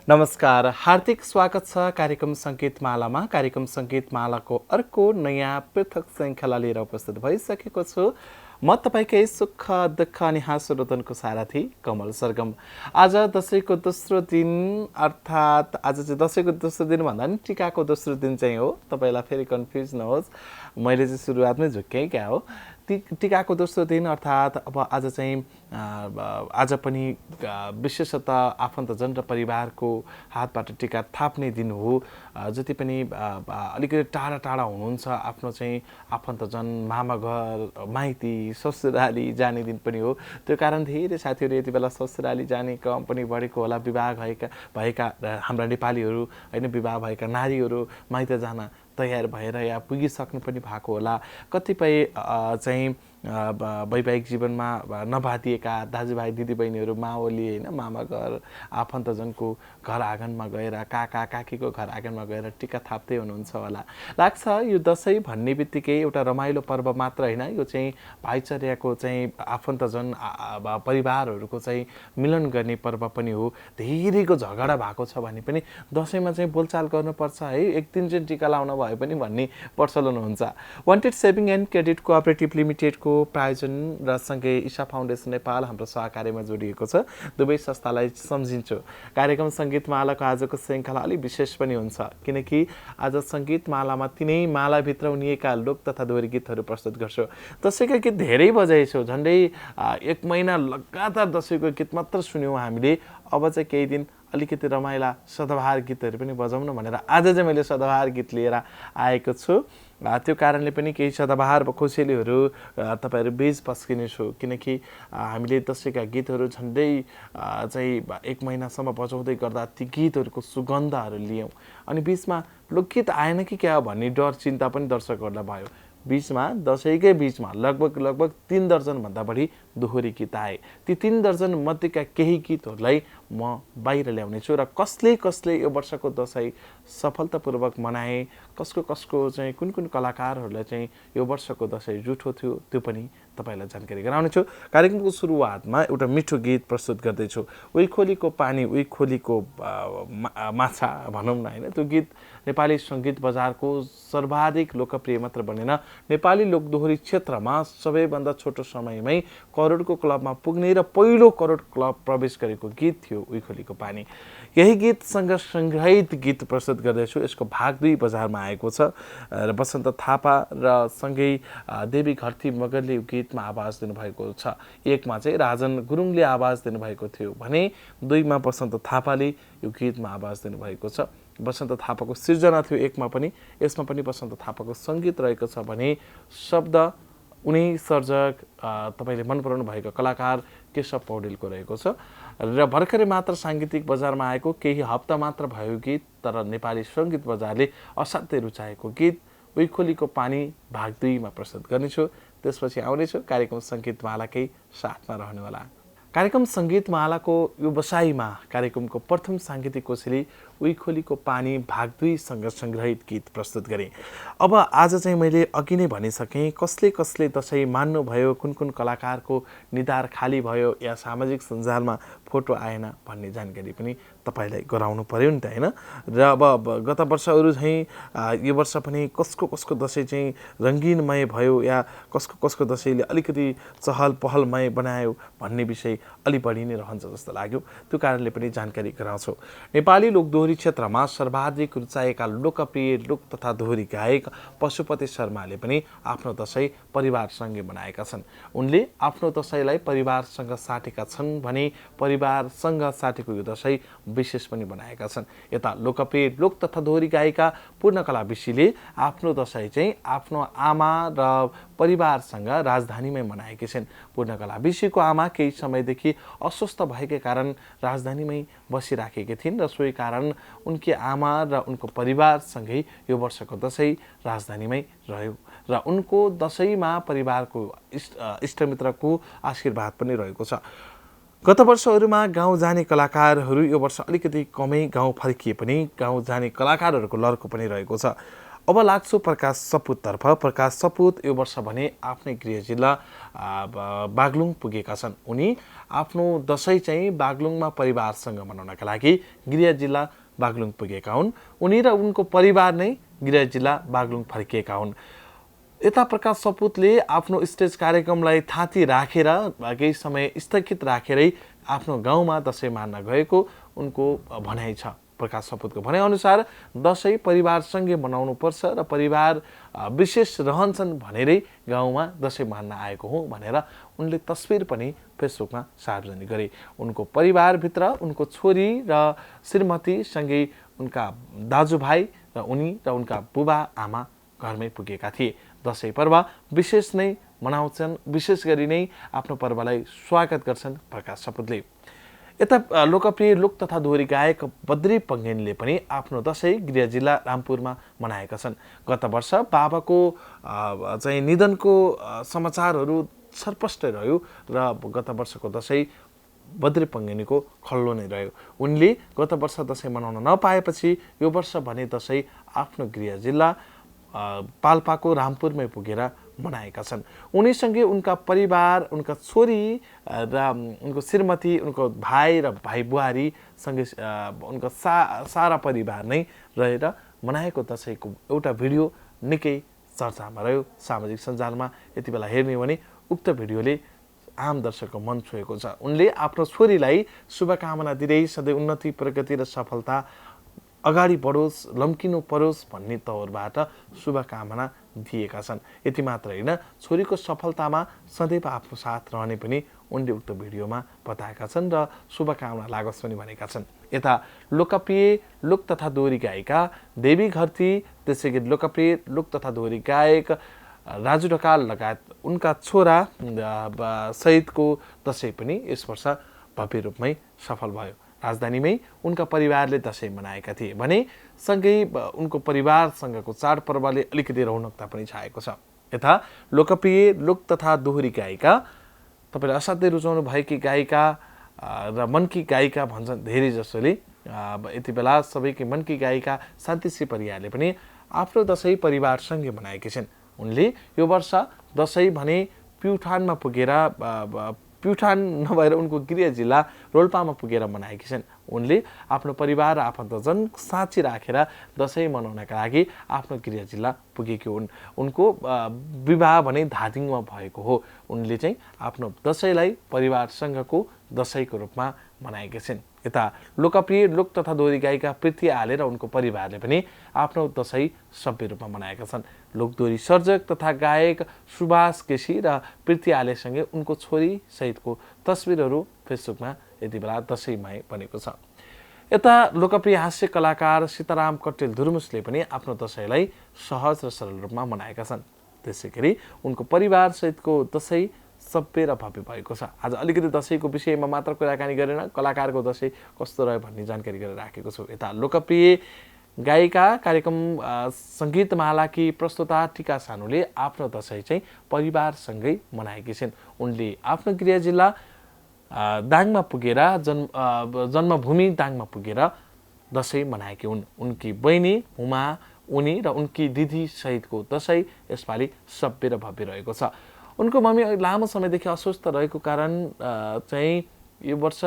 नमस्कार, हार्दिक स्वागत छ कार्यक्रम सङ्गीतमालामा। कार्यक्रम सङ्गीतमालाको अर्को नयाँ पृथक श्रृङ्खला लिएर उपस्थित भइसकेको छु। म तपाईँकै सुख दुःख अनि हाँसोरोदनको सारथी कमल सरगम। आज दसैँको दोस्रो दिन, अर्थात् आज चाहिँ दसैँको दोस्रो दिन भन्दा पनि टिकाको दोस्रो दिन चाहिँ हो। तपाईँलाई फेरि कन्फ्युज नहोस्, मैले चाहिँ सुरुवातमै झुक्केँ क्या हो। टिकाको दोस्रो दिन अर्थात् अब आज चाहिँ आज पनि विशेषतः आफन्तजन र परिवारको हातबाट टिका थाप्ने दिन हो। जति पनि अलिकति टाढा टाढा हुनुहुन्छ आफ्नो चाहिँ आफन्तजन, मामा घर, माइती, ससुराली जाने दिन पनि हो। त्यो कारण धेरै साथीहरू यति बेला ससुराली जाने क्रम पनि बढेको होला। विवाह भएका हाम्रा नेपालीहरू होइन, विवाह भएका नारीहरू माइत जान तयार भएर या पुगिसक्नु पनि भएको होला। कतिपय चाहिँ वैवाहिक जीवनमा नभातिएका दाजुभाइ दिदीबहिनीहरू माओली होइन, मामा घर, आफन्तजनको घर आँगनमा गएर, काका काकीको घर आँगनमा गएर टिका थाप्दै हुनुहुन्छ होला। लाग्छ यो दसैँ भन्ने बित्तिकै एउटा रमाइलो पर्व मात्र होइन, यो चाहिँ भाइचाराको चाहिँ आफन्तजन परिवारहरूको चाहिँ मिलन गर्ने पर्व पनि हो। धेरैको झगडा भएको छ भने पनि दसैँमा चाहिँ बोलचाल गर्नुपर्छ है, एक दिन चाहिँ टिका लाउन भए पनि भन्ने प्रचलन हुन्छ। Wanted saving and credit cooperative लिमिटेडको प्रायोजन र सँगै ईशा फाउन्डेसन नेपाल हाम्रो सहकार्यमा जोडिएको छ। दुवै संस्थालाई सम्झिन्छु। कार्यक्रम सङ्गीतमालाको आजको श्रृङ्खला अलिक विशेष पनि हुन्छ, किनकि आज सङ्गीतमालामा तिनै मालाभित्र उनिएका लोक तथा दोहोरी गीतहरू प्रस्तुत गर्छु। दसैँका गीत धेरै बजाइछौँ, झन्डै एक महिना लगातार दसैँको गीत मात्र सुन्यौँ हामीले। अब चाहिँ केही दिन अलिकति रमाइला सदाबहार गीतहरू पनि बजाउन भनेर आज चाहिँ मैले सदाबहार गीत लिएर आएको छु। त्यो कारणले पनि केही सदाबहार कोसेलीहरू तपाईँहरू बीच पस्किने छु, किनकि हामीले दसैँका गीतहरू झन्डै चाहिँ एक महिनासम्म बजाउँदै गर्दा ती गीतहरूको सुगन्धहरू लियौँ। अनि बिचमा लोकगीत आएन कि क्या भन्ने डर चिन्ता पनि दर्शकहरूलाई भयो। बिचमा दसैँकै बिचमा लगभग 3 दर्जनभन्दा बढी दोहोरी गीत आए। ती 3 दर्जन मध्येका केही गीतहरूलाई म बाहिर ल्याउनेछु र कसले यो वर्षको दसैँ सफलतापूर्वक मनाए, कसको चाहिँ कुन कलाकारहरूलाई चाहिँ यो वर्षको दसैँ जुठो थियो, त्यो पनि तपाईँलाई जानकारी गराउनेछु। कार्यक्रमको सुरुवातमा एउटा मिठो गीत प्रस्तुत गर्दैछु। उही खोलीको पानी उही खोलीको माछा भनौँ न होइन, त्यो गीत नेपाली सङ्गीत बजारको सर्वाधिक लोकप्रिय मात्र बनेन, नेपाली लोकदोहोरी क्षेत्रमा सबैभन्दा छोटो समयमै करोडको क्लबमा पुग्ने र पहिलो करोड क्लब प्रवेश गरेको गीत थियो उही खोलीको पानी। यही गीतसँग सङ्ग्रहित गीत प्रस्तुत गर्दैछु। यसको भाग 2 बजारमा आएको छ र बसन्त थापा र सँगै देवी घरती मगरले यो गीतमा आवाज दिनुभएको छ। एकमा चाहिँ राजन गुरुङले आवाज दिनुभएको थियो भने 2मा बसन्त थापाले यो गीतमा आवाज दिनुभएको छ। बसन्त थापाको सिर्जना थियो एकमा पनि, यसमा पनि बसन्त थापाको सङ्गीत रहेको छ भने शब्द उनी सर्जक तपाईँले मन पराउनु भएको कलाकार केशव पौडेलको रहेको छ। र भर्खरै मात्र साङ्गीतिक बजारमा आएको केही हप्ता मात्र भयो गीत, तर नेपाली सङ्गीत बजारले असाध्यै रुचाएको गीत उही खोलीको पानी भाग 2मा प्रस्तुत गर्नेछु। त्यसपछि आउनेछु कार्यक्रम सङ्गीतमालाकै साथमा रहनुहोला। कार्यक्रम सङ्गीतमालाको यो बसाइमा कार्यक्रमको प्रथम साङ्गीतिक कोसेली उही खोलीको पानी भाग 2 सँग सङ्ग्रहित गीत प्रस्तुत गरेँ। अब आज चाहिँ मैले अघि नै भनिसकेँ, कसले दसैँ मान्नुभयो, कुन कलाकारको निधार खाली भयो या सामाजिक सञ्जालमा फोटो आएन भन्ने जानकारी पनि तपाईँलाई गराउनु पर्यो नि त होइन। र अब गत वर्षहरू चाहिँ यो वर्ष पनि कसको दसैँ चाहिँ रङ्गिनमय भयो या कसको दसैँले अलिकति चहल पहलमय बनायो भन्ने विषय अलि बढी नै रहन्छ जस्तो लाग्यो। त्यो कारणले पनि जानकारी गराउँछु। नेपाली लोकदोहोरी क्षेत्रमा सर्वाधिक रुचाएका लोकप्रिय लोक तथा दोहोरी गायक पशुपति शर्माले पनि आफ्नो दसैँ परिवारसँगै मनाएका छन्। उनले आफ्नो दसैँलाई परिवारसँग साटेका छन् भने परिवारसँग साटेको यो दसैँ विशेष पनि बनाएका छन्। यता लोकप्रिय लोक तथा दोहोरी गायिका पूर्णकला विशीले आफ्नो दसैँ चाहिँ आफ्नो आमा र परिवारसँग राजधानीमै मनाएकी छिन्। पूर्णकला विशीको आमा केही समयदेखि अस्वस्थ भएकै कारण राजधानीमै बसिराखेकी थिइन् र सोही कारण उनकी आमा र उनको परिवारसँगै यो वर्षको दसैँ राजधानीमै रह्यो र उनको दसैँमा परिवारको इष्टमित्रको आशीर्वाद पनि रहेको छ। गत वर्षहरूमा गाउँ जाने कलाकारहरू यो वर्ष अलिकति कमै गाउँ फर्किए पनि गाउँ जाने कलाकारहरूको लर्को पनि रहेको छ। अब लाग्छु प्रकाश सपुततर्फ। प्रकाश सपुत यो वर्ष भने आफ्नै गृह जिल्ला बागलुङ पुगेका छन्। उनी आफ्नो दसैँ चाहिँ बागलुङमा परिवारसँग मनाउनका लागि गृह जिल्ला बागलुङ पुगेका हुन्। उनी र उनको परिवार नै गृह जिल्ला बागलुङ फर्किएका हुन्। यता प्रकाश सपुतले आफ्नो स्टेज कार्यक्रमलाई थाती राखेर केही समय स्थगित राखेरै आफ्नो गाउँमा दसैँ मान्न गएको उनको भनाइ छ। प्रकाश सपुतको भनाइअनुसार दसैँ परिवारसँगै मनाउनुपर्छ र परिवार विशेष रहन्छन् भनेरै गाउँमा दसैँ मान्न आएको हुँ भनेर उनले तस्बिर पनि फेसबुकमा सार्वजनिक गरे। उनको परिवारभित्र उनको छोरी र श्रीमतीसँगै उनका दाजुभाइ र उनी र उनका बुबा आमा घरमै पुगेका थिए। दसैँ पर्व विशेष नै मनाउँछन्, विशेष गरी नै आफ्नो पर्वलाई स्वागत गर्छन् प्रकाश सपुतले। यता लोकप्रिय लोक तथा दोहोरी गायक बद्री पङ्गेनले पनि आफ्नो दसैँ गृह जिल्ला रामपुरमा मनाएका छन्। गत वर्ष बाबाको चाहिँ निधनको समाचारहरू स्पष्ट रह्यो र गत वर्षको दसैँ बद्री पङ्गेनीको खल्लो नै रह्यो। उनले गत वर्ष दसैँ मनाउन नपाएपछि यो वर्ष भने दसैँ आफ्नो गृह जिल्ला पाल्पाको रामपुरमै पुगेर मनाएका छन्। उनीसँगै उनका परिवार, उनका छोरी र उनको श्रीमती, उनको भाइ र भाइ बुहारीसँगै उनका सारा परिवार नै रहेर मनाएको दसैँको एउटा भिडियो निकै चर्चामा रह्यो सामाजिक सञ्जालमा। यति बेला हेर्ने भने उक्त भिडियोले आम दर्शकको मन छोएको छ। उनले आफ्नो छोरीलाई शुभकामना दिँदै सधैँ उन्नति, प्रगति र सफलता अगाडि बढोस्, लम्किनु परोस् भन्ने तौरबाट शुभकामना दिएका छन्। यति मात्र होइन, छोरीको सफलतामा सदैव आफ्नो साथ रहने पनि उनले उक्त भिडियोमा बताएका छन् र शुभकामना लागोस् पनि भनेका छन्। यता लोकप्रिय लोक तथा दोहोरी गायिका देवी घरती, त्यसै गरी लोकप्रिय लोक तथा दोहोरी गायक राजु ढकाल लगायत उनका छोरा सहितको दसैँ पनि यस वर्ष भव्य रूपमै सफल भयो। राजधानीमै उनका परिवारले दसैँ मनाएका थिए भने सँगै उनको परिवारसँगको चाडपर्वले अलिकति रौनकता पनि छाएको छ। यता लोकप्रिय लोक तथा दोहोरी गायिका, तपाईँले असाध्यै रुचाउनु भएकी गायिका र मनकी गायिका भन्छन् धेरै जसोले, यति बेला सबैकी मनकी गायिका शान्तिश्री परियारले पनि आफ्नो दसैँ परिवारसँगै मनाएकी छिन्। उनले यो वर्ष दसैँ भने प्युठानमा पुगेर प्युठान नभएर उनको गृह जिल्ला रोल्पामा पुगेर मनाएकी छन्। उनले आफ्नो परिवार र आफन्तजन साँची राखेर दसैँ मनाउनका लागि आफ्नो गृह जिल्ला पुगेकी हुन्। उनको विवाह भने धादिङमा भएको हो। उनले चाहिँ आफ्नो दसैँलाई परिवारसँगको दसैँको रूपमा मनाएकी छिन्। यता लोकप्रिय लोक तथा दोहोरी गायिका प्रीति आले र उनको परिवारले पनि आफ्नो दसैँ सभ्य रूपमा मनाएका छन्। लोकदोहोरी सर्जक तथा गायक सुभाष केसी र प्रीति आलेसँगै उनको छोरी सहितको तस्बिरहरू फेसबुकमा यति बेला दसैँमै बनेको छ। यता लोकप्रिय हास्य कलाकार सीताराम कट्टेल धुर्मुसले पनि आफ्नो दसैँलाई सहज र सरल रूपमा मनाएका छन्। त्यसै गरी उनको परिवारसहितको दसैँ सभ्य र भव्य भएको छ। आज अलिकति दसैँको विषयमा मात्र कुराकानी गरेर कलाकारको दसैँ कस्तो रह्यो भन्ने जानकारी गरेर राखेको छु। यता लोकप्रिय गायिका कार्यक्रम सङ्गीतमालाकी प्रस्तुता टिका सानुले आफ्नो दसैँ चाहिँ परिवारसँगै मनाएकी छिन्। उनले आफ्नो गृह जिल्ला दाङमा पुगेर जन्मभूमि दाङमा पुगेर दसैँ मनाएकी हुन्। उनकी बहिनी हुमा, उनी र उनकी दिदी सहितको दसैँ यसपालि सभ्य र भव्य रहेको छ। उनको मम्मी लामो समयदेखि अस्वस्थ रहेको कारण चाहिँ यो वर्ष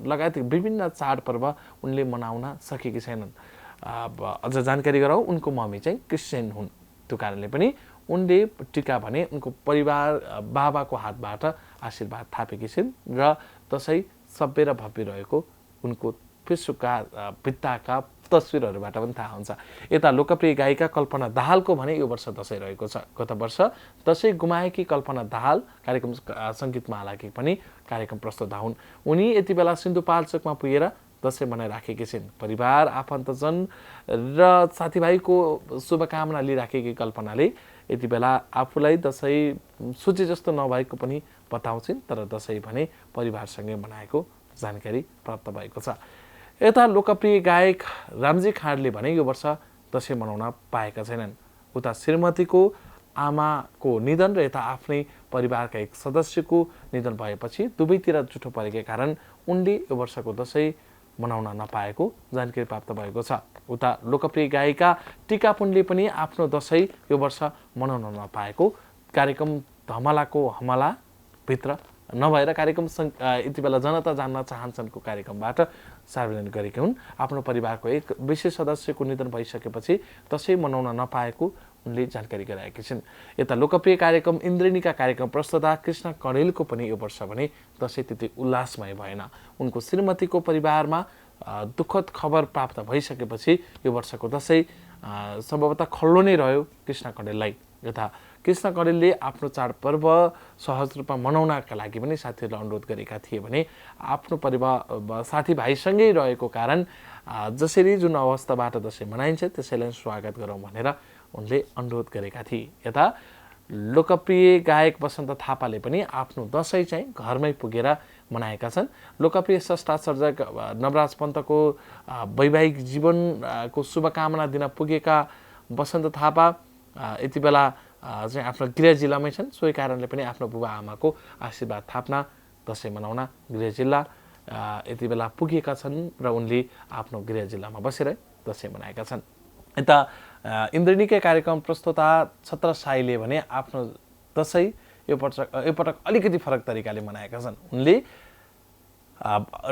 लगायत विभिन्न चाडपर्व उनले मनाउन सकेकी छैनन्। अझ जानकारी गराउँ, उनको मम्मी चाहिँ क्रिस्चियन हुन्। त्यो कारणले पनि उनले टिका भने उनको परिवार बाबाको हातबाट आशीर्वाद थापेकी छिन् र दसैँ सभ्य र भव्य रहेको उनको फेसबुकका भित्ताका तस्विरहरूबाट पनि थाहा हुन्छ। यता लोकप्रिय गायिका कल्पना दाहालको भने यो वर्ष दसैँ रहेको छ। गत वर्ष दसैँ गुमाएकी कल्पना दाहाल कार्यक्रम सङ्गीतमालाकी पनि कार्यक्रम प्रस्तुता हुन्। उनी यति बेला सिन्धुपाल्चोकमा पुगेर दसैँ मनाइराखेकी छिन्। परिवार, आफन्तजन र साथीभाइको शुभकामना लिइराखेकी कल्पनाले यति बेला आफूलाई दसैँ सूची जस्तो नभएको पनि बताउँछिन्, तर दसैँ भने परिवारसँगै मनाएको जानकारी प्राप्त भएको छ। यता लोकप्रिय गायक रामजी खाँडले भने यो वर्ष दसैँ मनाउन पाएका छैनन्। उता श्रीमतीको आमाको निधन र यता आफ्नै परिवारका एक सदस्यको निधन भएपछि दुवैतिर जुठो परेका कारण उनले यो वर्षको दसैँ मनाउन नपाएको जानकारी प्राप्त भएको छ। उता लोकप्रिय गायिका टिका पुनले पनि आफ्नो दशैं यो वर्ष मनाउन नपाएको कार्यक्रम धमलाको हमला भित्र नभएर कार्यक्रम यति बेला जनता जान्न चाहन्छन्को कार्यक्रमबाट सार्वजनिक गरेकी हुन्। आफ्नो परिवारको एक विशेष सदस्यको निधन भइसकेपछि दशैं मनाउन नपाएको उनले जानकारी गराएकी छिन्। यता लोकप्रिय कार्यक्रम इन्द्रेणीका कार्यक्रम प्रस्तुता कृष्ण कणेलको पनि यो वर्ष भने दशैं त्यति उल्लासमय भएन। उनको श्रीमतीको परिवारमा दुःखद खबर प्राप्त भइसकेपछि यो वर्षको दशैं सम्भवतः खल्लो नै रह्यो कृष्ण कणेललाई। यता कृष्ण कणेलले आफ्नो चाडपर्व सहज रूपमा मनाउनका लागि पनि साथीहरूलाई अनुरोध गरेका थिए भने आफ्नो परिवार साथीभाइसँगै रहेको कारण जसरी जुन अवस्थाबाट दशैं मनाइन्छ त्यसैलाई स्वागत गरौँ भनेर उनले अनुरोध गरेका थिए। यता लोकप्रिय गायक वसन्त थापाले पनि आफ्नो दशैं चाहिँ घरमै पुगेर मनाएका छन्। लोकप्रिय स्रष्टा सर्जक नवराज पन्तको वैवाहिक जीवनको शुभकामना दिन पुगेका वसन्त थापा यति बेला चाहिँ आफ्नो गृह जिल्लामै छन्। सोही कारणले पनि आफ्नो बुबा आमाको आशीर्वाद थाप्न दशैं मनाउन गृह जिल्ला यति बेला पुगेका छन् र उनले आफ्नो गृह जिल्लामा बसेर दशैं मनाएका छन्। यता इन्द्रेणीकै कार्यक्रम प्रस्तुता छत्र साईले भने आफ्नो दशैं यो पटक अलिकति फरक तरिकाले मनाएका छन्। उनले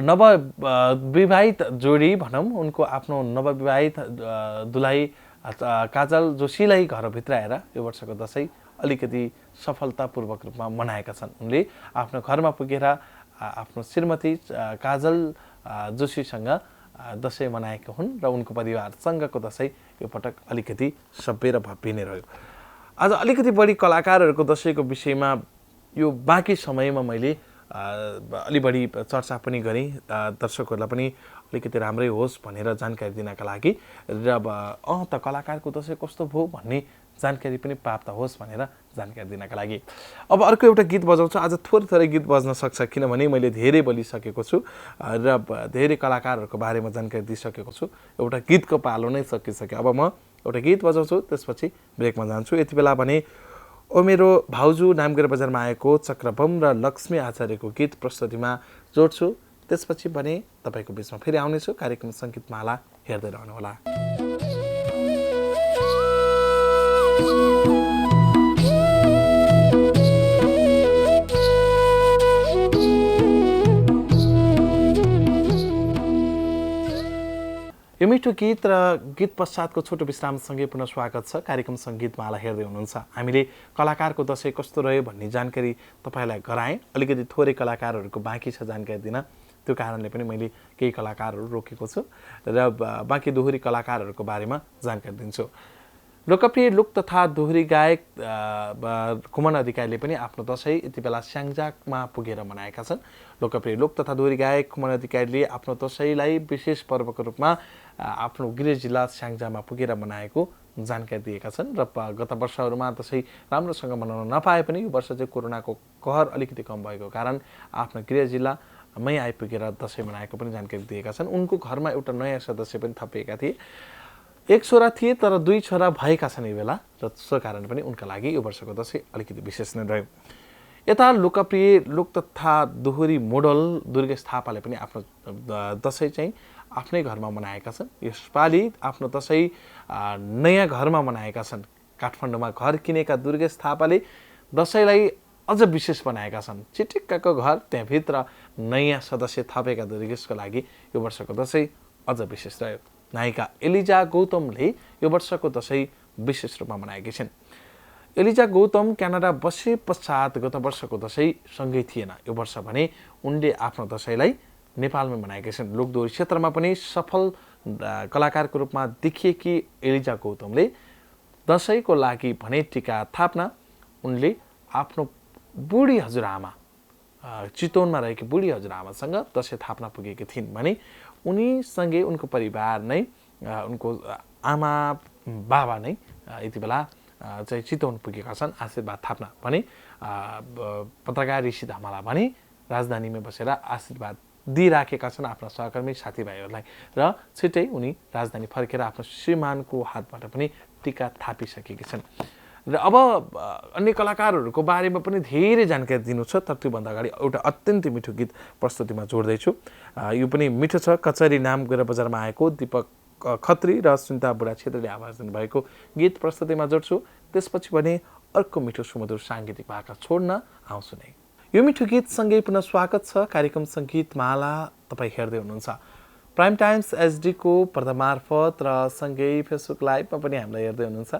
नवविवाहित जोडी भनौँ उनको आफ्नो नवविवाहित दुलाई काजल जोशीलाई घरभित्र आएर यो वर्षको दशैं अलिकति सफलतापूर्वक रूपमा मनाएका छन्। उनले आफ्नो घरमा पुगेर आफ्नो श्रीमती काजल जोशीसँग दशैं मनाएका हुन् र उनको परिवारसँगको दशैं यो पटक अलिकति सभ्य र भव्य नै रह्यो। आज अलिकति बढी कलाकारहरूको दशैंको विषयमा यो बाँकी समयमा मैले अलि बढी चर्चा पनि गरेँ, दर्शकहरूलाई पनि अलिकति राम्रै होस् भनेर जानकारी दिनका लागि र त कलाकारको दशैं कस्तो भयो भन्ने जानकारी पनि प्राप्त होस् भनेर जानकारी दिनका लागि। अब अर्को एउटा गीत बजाउँछु। आज थोरै गीत बज्न सक्छ किनभने मैले धेरै बोलिसकेको छु र धेरै कलाकारहरूको बारेमा जानकारी दिइसकेको छु। एउटा गीतको पालो नै सकिसक्यो। अब म एउटा गीत बजाउँछु, त्यसपछि ब्रेकमा जान्छु। यति बेला भने ओ मेरो भाउजू नामगेर बजारमा आएको चक्रबम र लक्ष्मी आचार्यको गीत प्रस्तुतिमा जोड्छु। त्यसपछि भने तपाईको बीचमा फेरि आउनेछु। कार्यक्रम सङ्गीतमाला हेर्दै रहनुहोला। यो मिठो गीत र गीत पश्चातको छोटो विश्रामसँगै पुनः स्वागत छ। कार्यक्रम सङ्गीतमाला हेर्दै हुनुहुन्छ। हामीले कलाकारको दशैं कस्तो रह्यो भन्ने जानकारी तपाईँलाई गराएँ। अलिकति थोरै कलाकारहरूको बाँकी छ जानकारी दिन, त्यो कारणले पनि मैले केही कलाकारहरू रोकेको छु र बाँकी दोहोरी कलाकारहरूको बारेमा जानकारी दिन्छु। लोकप्रिय लोक तथा दोहोरी गायक कुमन अधिकारीले पनि आफ्नो दशैं यति बेला स्याङ्जामा पुगेर मनाएका छन्। लोकप्रिय लोक तथा दोहोरी गायक कुमन अधिकारीले आफ्नो दशैंलाई विशेष पर्वको रूपमा आफ्नो गृह जिल्ला स्याङ्जामा पुगेर मनाएको जानकारी दिएका छन् र गत वर्षहरूमा दशैं राम्रोसँग मनाउन नपाए पनि यो वर्ष चाहिँ कोरोनाको कहर अलिकति कम भएको कारण आफ्नो गृह जिल्लामै आइपुगेर दशैं मनाएको पनि जानकारी दिएका छन्। उनको घरमा एउटा नयाँ सदस्य पनि थपिएका थिए। एक छोरा थिए तर दुई छोरा भएका छन् यो बेला र त्यसो कारण पनि उनका लागि यो वर्षको दशैं अलिकति विशेष नै रह्यो। यता लोकप्रिय लोक तथा दोहोरी मोडल दुर्गेश थापाले पनि आफ्नो दशैं चाहिँ आफ्नै घरमा मनाएका छन्। यसपालि आफ्नो दशैं नयाँ घरमा मनाएका छन्। काठमाडौँमा घर किनेका दुर्गेश थापाले दशैंलाई अझ विशेष बनाएका छन्। चिटिक्कको घर, त्यहाँभित्र नयाँ सदस्य थपेका दुर्गेशको लागि यो वर्षको दशैं अझ विशेष रह्यो। नायिका एलिजा गौतमले यो वर्षको दशैं विशेष रूपमा मनाएकी छिन्। एलिजा गौतम क्यानाडा बसे पश्चात गत वर्षको दशैं सँगै थिएन। यो वर्ष भने उनले आफ्नो दशैंलाई नेपालमै मनाएकी छिन्। लोकदोहोरी क्षेत्रमा पनि सफल कलाकारको रूपमा देखिएकी एलिजा गौतमले दशैंको लागि भने टीका थाप्न उनले आफ्नो बुढी हजुरआमा चितवनमा रहेकी बुढी हजुरआमासँग दशैं थाप्न पुगेकी थिइन् भने उनीसँगै उनको परिवार नै उनको आमा बाबा नै यति बेला चाहिँ चितवन पुगेका छन् आशीर्वाद थाप्न भने पत्रकार ऋषि धमाला भने राजधानीमै बसेर आशीर्वाद दिइराखेका छन् आफ्ना सहकर्मी साथीभाइहरूलाई र छिट्टै उनी राजधानी फर्केर आफ्नो श्रीमानको हातबाट पनि टीका थापिसकेकी छन्। र अब अन्य कलाकारहरूको बारेमा पनि धेरै जानकारी दिनु छ, तर त्योभन्दा अगाडि एउटा अत्यन्तै मिठो गीत प्रस्तुतिमा जोड्दैछु। यो पनि मिठो छ। कचरी नाम गएर बजारमा आएको दीपक खत्री र सुनिता बुढा छेत्रीले आवाज दिनुभएको गीत प्रस्तुतिमा जोड्छु। त्यसपछि भने अर्को मिठो सुमधुर साङ्गीतिक भाका छोड्न आउँछु नै। यो मिठो गीतसँगै पुनः स्वागत छ कार्यक्रम सङ्गीत माला। तपाईँ हेर्दै हुनुहुन्छ प्राइम टाइम्स एचडीको पर्दा मार्फत र सँगै फेसबुक लाइभमा पनि हामीलाई हेर्दै हुनुहुन्छ।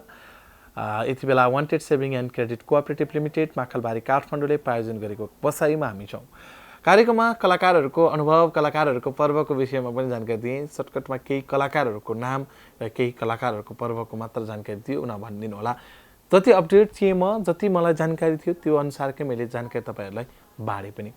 यति बेला wanted saving and credit cooperative limited Makhalbari काठमाडौँले प्रायोजन गरेको बसाइमा हामी छौँ। कार्यक्रममा कलाकारहरूको अनुभव, कलाकारहरूको पर्वको विषयमा पनि जानकारी दिएँ। सर्टकटमा केही कलाकारहरूको नाम र केही कलाकारहरूको पर्वको मात्र जानकारी दियो नभनिदिनु होला। जति अपडेट थिएँ म, जति मलाई जानकारी थियो त्यो अनुसारकै मैले जानकारी तपाईँहरूलाई बाँडे पनि।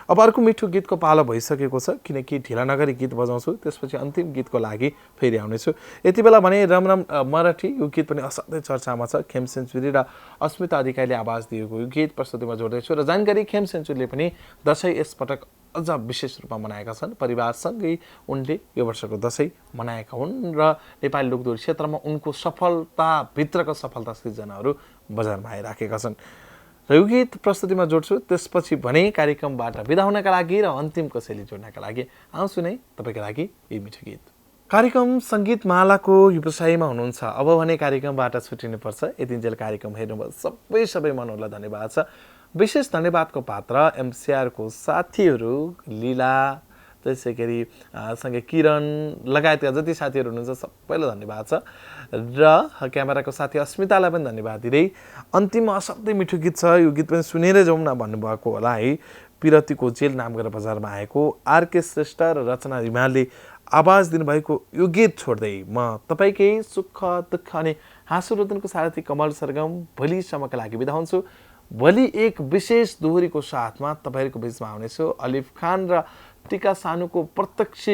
अब अर्को मिठो गीतको पालो भइसकेको छ, किनकि ढिला नगरी गीत बजाउँछु, त्यसपछि अन्तिम गीतको लागि फेरि आउनेछु। यति बेला भने रम रम मराठी यो गीत पनि असाध्यै चर्चामा छ। खेम सेन्चुरी र अस्मिता अधिकारीले आवाज दिएको यो गीत प्रस्तुतिमा जोड्दैछु र जानकारी खेम सेन्चुरीले पनि दसैँ यसपटक अझ विशेष रूपमा मनाएका छन्। परिवारसँगै उनले यो वर्षको दसैँ मनाएका हुन् र नेपाली लोकदोहोरी क्षेत्रमा उनको सफलताभित्रको सफलता सृजनाहरू बजारमा आइराखेका छन् र यो गीत प्रस्तुतिमा जोड्छु। त्यसपछि भने कार्यक्रमबाट बिदा हुनका लागि र अन्तिम कसैले जोड्नका लागि आउँछु नै तपाईँको लागि यो मिठो गीत। कार्यक्रम सङ्गीत मालाको व्यवसायमा हुनुहुन्छ, अब भने कार्यक्रमबाट छुट्टिनुपर्छ। यतिन्जेल कार्यक्रम हेर्नुभयो सबै मनहरूलाई धन्यवाद छ। विशेष धन्यवादको पात्र एमसिआरको साथीहरू लीला, त्यसै गरी सँगै किरण लगायतका जति साथीहरू हुनुहुन्छ सबैलाई धन्यवाद छ र क्यामेराको साथी अस्मितालाई पनि धन्यवाद दिँदै अन्तिममा असाध्यै मिठो गीत छ। यो गीत पनि सुनेरै जाउँ न भन्नुभएको होला है। पिरतीको जेल नाम गरेर बजारमा आएको आरके श्रेष्ठ र रचना रिमालले आवाज दिनुभएको यो गीत छोड्दै म तपाईँकै सुख दुःख अनि हाँसो रोदनको सारथी कमल सरगम भोलिसम्मका लागि बिदा हुन्छु। भोलि एक विशेष दोहोरीको साथमा तपाईँहरूको बिचमा आउनेछु। अलिफ खान र टिका सानुको प्रत्यक्ष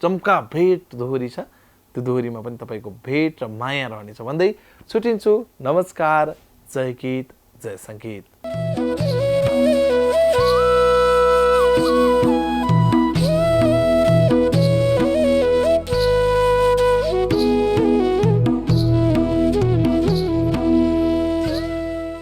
जम्का भेट दोहोरी छ, त्यो दोहोरीमा पनि तपाईँको भेट र माया रहनेछ भन्दै छुट्टिन्छु। नमस्कार, जय गीत, जय सङ्गीत।